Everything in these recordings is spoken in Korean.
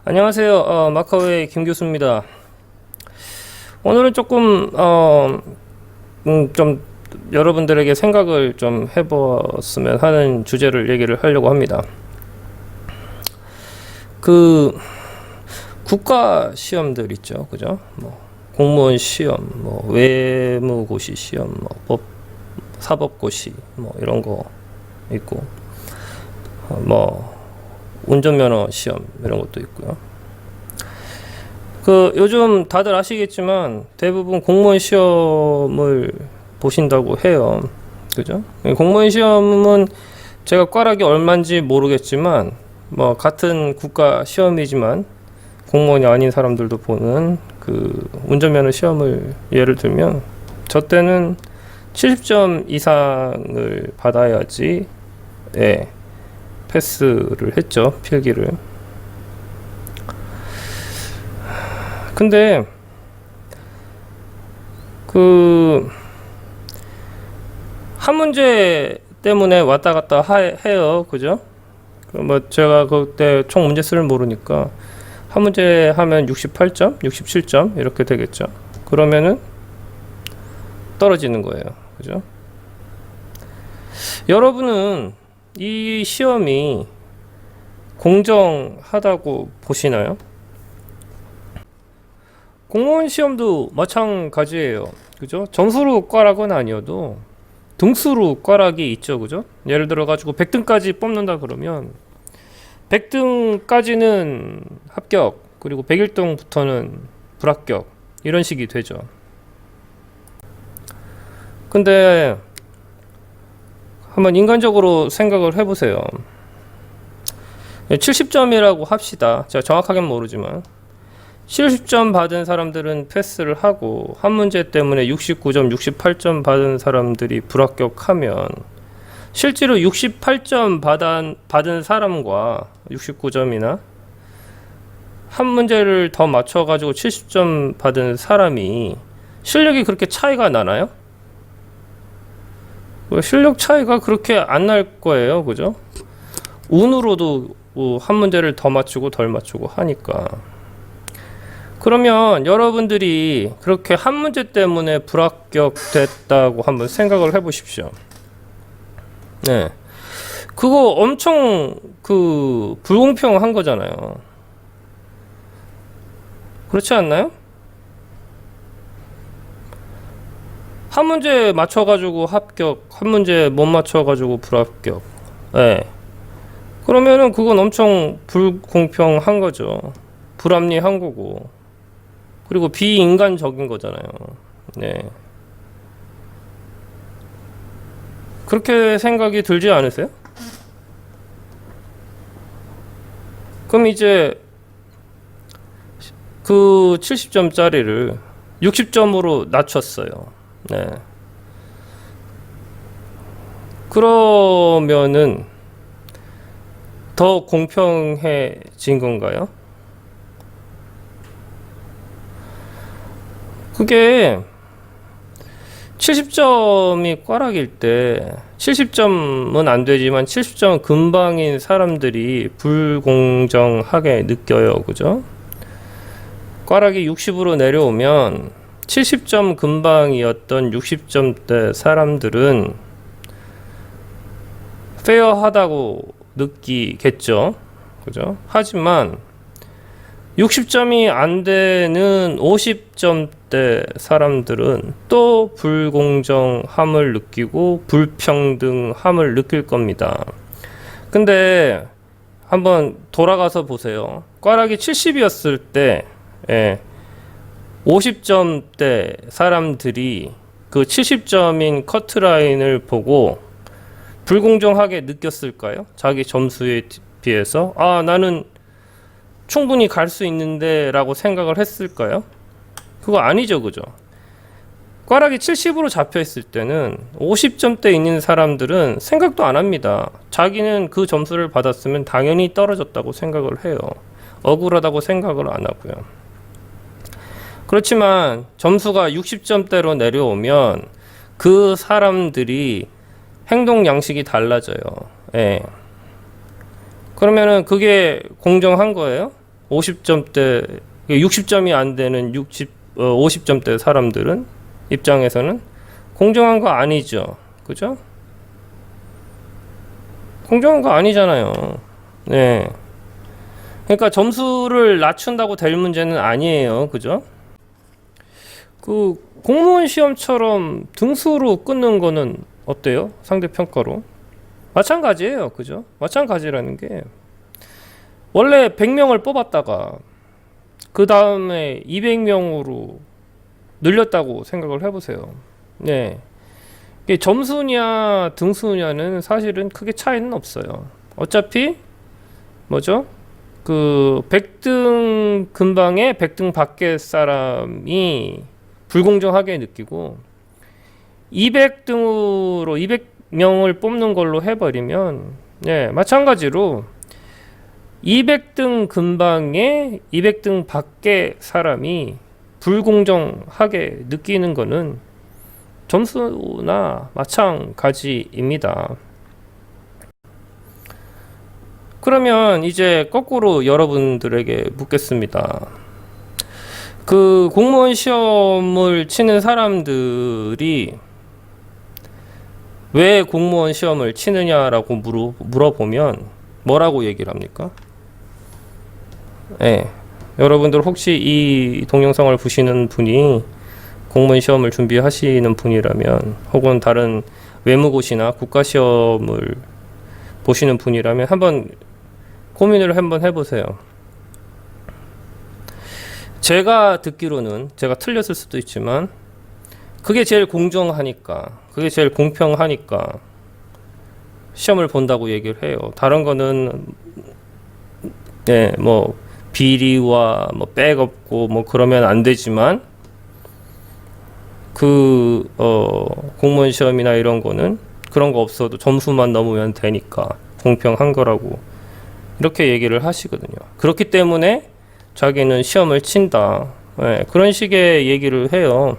안녕하세요. 마카오의 김 교수입니다. 오늘은 조금 좀 여러분들에게 생각을 좀 해보았으면 하는 주제를 얘기를 하려고 합니다. 그 국가 시험들 있죠, 그죠? 뭐 공무원 시험, 뭐 외무고시 시험, 뭐 사법고시, 뭐 이런 거 있고, 뭐 운전면허 시험 이런 것도 있고요. 그 요즘 다들 아시겠지만 대부분 공무원 시험을 보신다고 해요. 그죠? 공무원 시험은 제가 과락이 얼마인지 모르겠지만 뭐 같은 국가 시험이지만 공무원이 아닌 사람들도 보는 그 운전면허 시험을 예를 들면 저 때는 70점 이상을 받아야지 패스를 했죠, 필기를. 근데 그 한 문제 때문에 왔다 갔다 해요, 그죠? 뭐 제가 그때 총 문제 수를 모르니까 한 문제 하면 68점, 67점 이렇게 되겠죠. 그러면은 떨어지는 거예요, 그죠? 여러분은 이 시험이 공정하다고 보시나요? 공무원 시험도 마찬가지예요, 그죠? 점수로 꽈락은 아니어도 등수로 꽈락이 있죠, 그죠? 예를 들어 가지고 100등까지 뽑는다 그러면 100등까지는 합격, 그리고 101등부터는 불합격, 이런 식이 되죠. 근데 한번 인간적으로 생각을 해보세요. 70점이라고 합시다. 제가 정확하게는 모르지만 70점 받은 사람들은 패스를 하고 한 문제 때문에 69점, 68점 받은 사람들이 불합격하면 실제로 68점 받은 사람과 69점이나 한 문제를 더 맞춰가지고 70점 받은 사람이 실력이 그렇게 차이가 나나요? 실력 차이가 그렇게 안 날 거예요, 그죠? 운으로도 한 문제를 더 맞추고 덜 맞추고 하니까. 그러면 여러분들이 그렇게 한 문제 때문에 불합격됐다고 한번 생각을 해보십시오. 네, 그거 엄청 불공평한 거잖아요. 그렇지 않나요? 한 문제 맞춰가지고 합격, 한 문제 못 맞춰가지고 불합격. 네. 그러면은 그건 엄청 불공평한 거죠. 불합리한 거고. 그리고 비인간적인 거잖아요. 네. 그렇게 생각이 들지 않으세요? 그럼 이제 그 70점짜리를 60점으로 낮췄어요. 네. 그러면은 더 공평해진 건가요? 그게 70점이 꽈락일 때 70점은 안 되지만 70점 금방인 사람들이 불공정하게 느껴요, 그죠? 꽈락이 60으로 내려오면 70점 금방이었던 60점대 사람들은 페어하다고 느끼겠죠, 그죠? 하지만 60점이 안 되는 50점대 사람들은 또 불공정함을 느끼고 불평등함을 느낄 겁니다. 근데 한번 돌아가서 보세요. 꽈락이 70이었을 때 50점대 사람들이 그 70점인 커트라인을 보고 불공정하게 느꼈을까요? 자기 점수에 비해서 나는 충분히 갈 수 있는데 라고 생각을 했을까요? 그거 아니죠, 그죠? 꽈락이 70으로 잡혀 있을 때는 50점대 있는 사람들은 생각도 안 합니다. 자기는 그 점수를 받았으면 당연히 떨어졌다고 생각을 해요. 억울하다고 생각을 안 하고요. 그렇지만 점수가 60점대로 내려오면 그 사람들이 행동 양식이 달라져요. 예. 그러면은 그게 공정한 거예요? 50점대, 60점이 안 되는 50점대 사람들은 입장에서는 공정한 거 아니죠. 그죠? 공정한 거 아니잖아요. 네. 그러니까 점수를 낮춘다고 될 문제는 아니에요. 그죠? 그 공무원 시험처럼 등수로 끊는 거는 어때요? 상대평가로. 마찬가지예요. 그죠? 마찬가지라는 게 원래 100명을 뽑았다가 그 다음에 200명으로 늘렸다고 생각을 해보세요. 네. 이게 점수냐 등수냐는 사실은 크게 차이는 없어요. 어차피 뭐죠? 그 100등 근방에 100등 밖의 사람이 불공정하게 느끼고 200등으로 200명을 뽑는 걸로 해버리면 네, 마찬가지로 200등 근방에 200등 밖의 사람이 불공정하게 느끼는 거는 점수나 마찬가지입니다. 그러면 이제 거꾸로 여러분들에게 묻겠습니다. 그 공무원 시험을 치는 사람들이 왜 공무원 시험을 치느냐라고 물어보면 뭐라고 얘기를 합니까? 네. 여러분들 혹시 이 동영상을 보시는 분이 공무원 시험을 준비하시는 분이라면 혹은 다른 외무고시나 국가시험을 보시는 분이라면 한번 고민을 한번 해보세요. 제가 듣기로는 제가 틀렸을 수도 있지만 그게 제일 공정하니까 그게 제일 공평하니까 시험을 본다고 얘기를 해요. 다른 거는 네, 뭐 비리와 뭐 백 없고 뭐 그러면 안 되지만 그 공무원 시험이나 이런 거는 그런 거 없어도 점수만 넘으면 되니까 공평한 거라고 이렇게 얘기를 하시거든요. 그렇기 때문에 자기는 시험을 친다. 네, 그런 식의 얘기를 해요.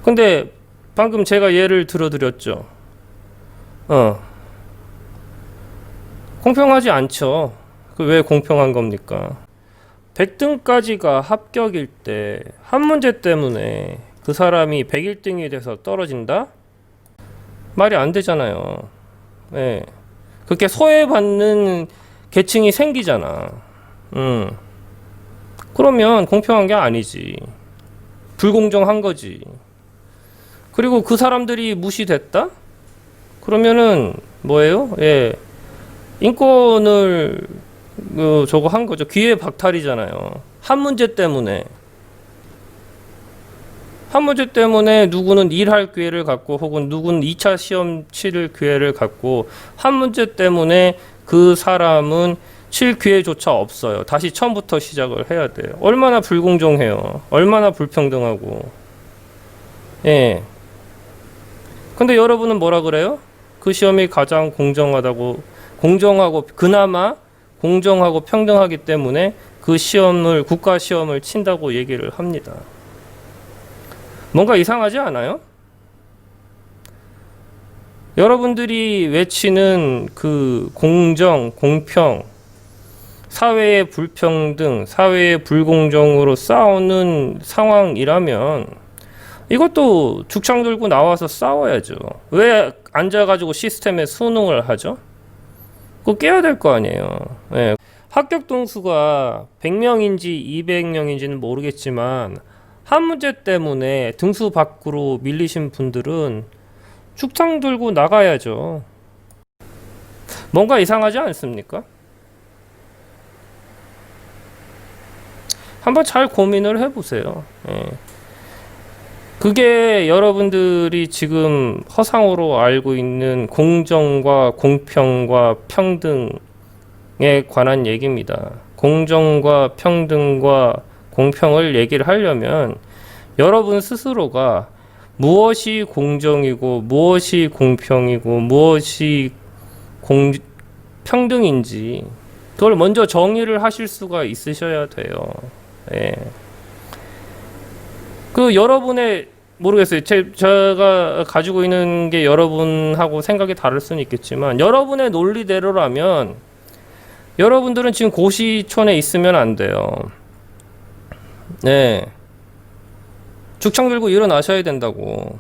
근데 방금 제가 예를 들어드렸죠. 공평하지 않죠. 그 왜 공평한 겁니까? 100등까지가 합격일 때 한 문제 때문에 그 사람이 101등이 돼서 떨어진다? 말이 안 되잖아요. 네. 그렇게 소외받는 계층이 생기잖아. 그러면 공평한 게 아니지. 불공정한 거지. 그리고 그 사람들이 무시됐다? 그러면은 뭐예요? 예. 인권을 저거 한 거죠. 기회 박탈이잖아요. 한 문제 때문에 누구는 일할 기회를 갖고 혹은 누구는 2차 시험 치를 기회를 갖고 한 문제 때문에 그 사람은 칠 기회조차 없어요. 다시 처음부터 시작을 해야 돼요. 얼마나 불공정해요. 얼마나 불평등하고. 예. 근데 여러분은 뭐라 그래요? 그 시험이 가장 공정하고 그나마 공정하고 평등하기 때문에 그 시험을 국가 시험을 친다고 얘기를 합니다. 뭔가 이상하지 않아요? 여러분들이 외치는 그 공정, 공평, 사회의 불평등, 사회의 불공정으로 싸우는 상황이라면 이것도 죽창 들고 나와서 싸워야죠. 왜 앉아가지고 시스템에 순응을 하죠? 그거 깨야 될 거 아니에요. 네. 합격 등수가 100명인지 200명인지는 모르겠지만 한 문제 때문에 등수 밖으로 밀리신 분들은 죽창 들고 나가야죠. 뭔가 이상하지 않습니까? 한번 잘 고민을 해보세요. 예. 그게 여러분들이 지금 허상으로 알고 있는 공정과 공평과 평등에 관한 얘기입니다. 공정과 평등과 공평을 얘기를 하려면 여러분 스스로가 무엇이 공정이고 무엇이 공평이고 무엇이 평등인지 그걸 먼저 정의를 하실 수가 있으셔야 돼요. 예. 그 여러분의 모르겠어요. 제가 가지고 있는 게 여러분하고 생각이 다를 수는 있겠지만 여러분의 논리대로라면 여러분들은 지금 고시촌에 있으면 안 돼요. 네. 죽창 들고 일어나셔야 된다고.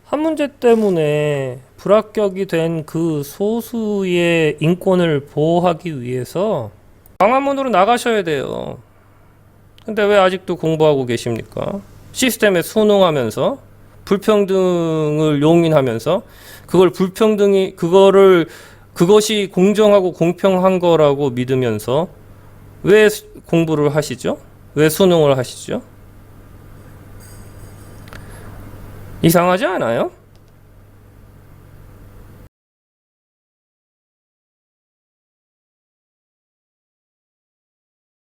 한 문제 때문에 불합격이 된 그 소수의 인권을 보호하기 위해서 광화문으로 나가셔야 돼요. 근데 왜 아직도 공부하고 계십니까? 시스템에 순응하면서 불평등을 용인하면서 그것이 공정하고 공평한 거라고 믿으면서 왜 공부를 하시죠? 왜 수능을 하시죠? 이상하지 않아요?